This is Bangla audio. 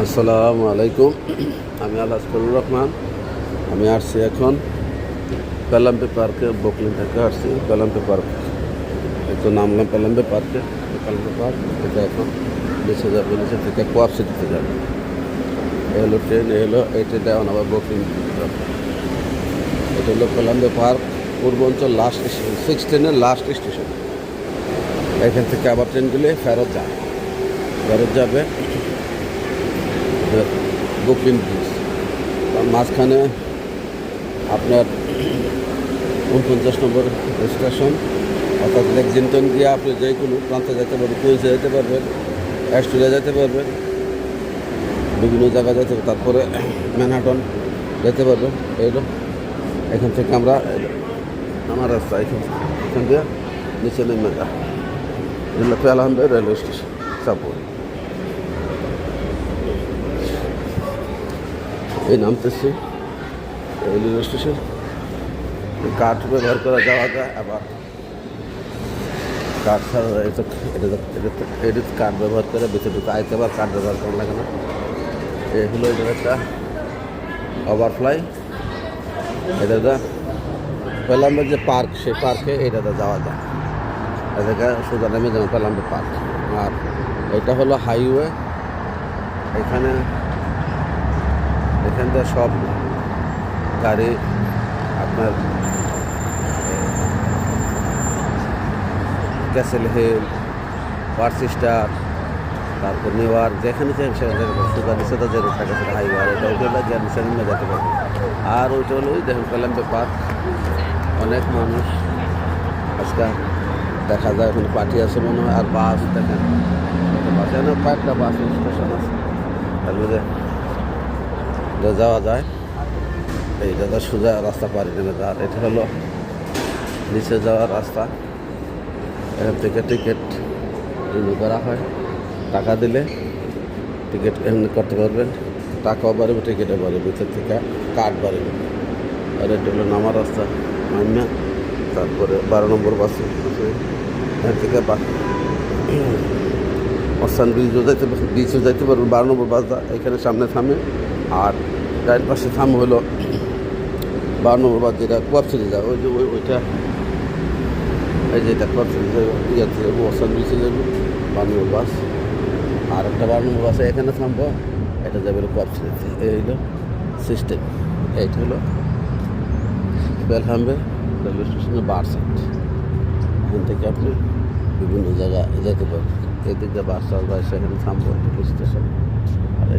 আসসালামু আলাইকুম। আমি আলাসফুরুর রহমান। আমি আসছি এখন পেলাম্পে পার্কে, বকলিন থেকে আসছি পেলাম্পে পার্ক। একটু নামলাম পেলাম্পে পার্কে। পেলাম্পে পার্ক থেকে এখন নিচে যাবে, নিচে থেকে কোয়াব সিটিতে যাবে। এ হলো ট্রেন, এ হলো এই ট্রেনটা এখন আবার বকলিন যাবে। এটা হলো পেলাম্পে পার্ক পূর্বাঞ্চল লাস্ট স্টেশন, 6 লাস্ট স্টেশন। এখান থেকে আবার ট্রেনগুলি ফেরত যাবে বকলিন ব্রিজ। তার মাঝখানে আপনার 49 নম্বর স্টেশন, অর্থাৎ লেক্সিংটন দিয়ে আপনি যে কোনো প্রান্তে যেতে পারবেন, কুইন্সে যেতে পারবেন, অ্যাস্টোরিয়া যেতে পারবেন, বিভিন্ন জায়গায় যেতে পারবেন, তারপরে ম্যানহাটন যেতে পারবেন। এখান থেকে আমরা আমার রাস্তা এখান দিয়ে নিচে নেমে যা পেলাম্পে রেলওয়ে স্টেশন সাপোর্ট। এই নামতেছি রেলওয়ে স্টেশন। কাঠ ব্যবহার করা যাওয়া যায়, আবার কাঠ ছাড়া এটা কাঠ ব্যবহার করে ভিতরে ঢুকে আইতে আবার কাঠ ব্যবহার করা লাগে না। এই হলো এটার একটা ওভারফ্লাই। এটা পেলাম্বের যে পার্ক, সেই পার্কে এটাতে যাওয়া যায়। এটাকে সোজা নেমে যেমন পেলাম্বে পার্ক। আর এটা হলো হাইওয়ে। এখান থেকে সব গাড়ি আপনার ক্যাসেল হিল, পার্সিস্টার, তারপর নিউ ইয়র্ক, যেখানে চাই সেখানে সোজা নিচে যে রোডটা গেছে হাইওয়ে, এটা ওইটা হলো যে নিচে নেমে যেতে পারবে। আর ওইটা হলো ওই দেখেন পেলাম্বে পার্ক। অনেক মানুষ আজকে দেখা যায়, ওখানে পার্টি আছে মনে হয়। আর বাস দেখেন, বাস এখানে কয়েকটা বাস স্টেশন আছে, তার মধ্যে যাওয়া যায়। এইটা তো সোজা রাস্তা পারি নেমে যাওয়ার। এটা হলো নিচে যাওয়ার রাস্তা। এখান থেকে টিকিট রিনিউ করা হয়, টাকা দিলে টিকিট এমনি করতে পারবেন। টাকাও বাড়বে, টিকিটও বাড়বে, ভিতর থেকে কার্ড বাড়বে। আর এটা হলো নামার রাস্তা নামিয়া, তারপরে 12 নম্বর বাসে এখান থেকে অস্থান ব্রিজও যাইতে পারবেন। 12 নম্বর বাসটা এখানে সামনে থামে, আর ডাইন পাশে থাম হলো 12 নম্বর বাস, যেটা কোয়াব সিটি যায়। ওই যে ওইটা এই যে এটা কোয়াব সিটি ইয়াতে যাবো, অস্থান ব্রিজে যাবো 12 নম্বর বাস। আর একটা 12 নম্বর বাসে এখানে থামবো, এটা যাবে কোয়াব সিটিতে। এই হলো সিস্টেম। এইটা হলো পেলাম্বে রেলওয়ে স্টেশনের বার সাইড। এখান থেকে আপনি বিভিন্ন জায়গায় যেতে পারবেন। এদিক দিয়ে বাস চাষ, সেখানে থামবো স্টেশন।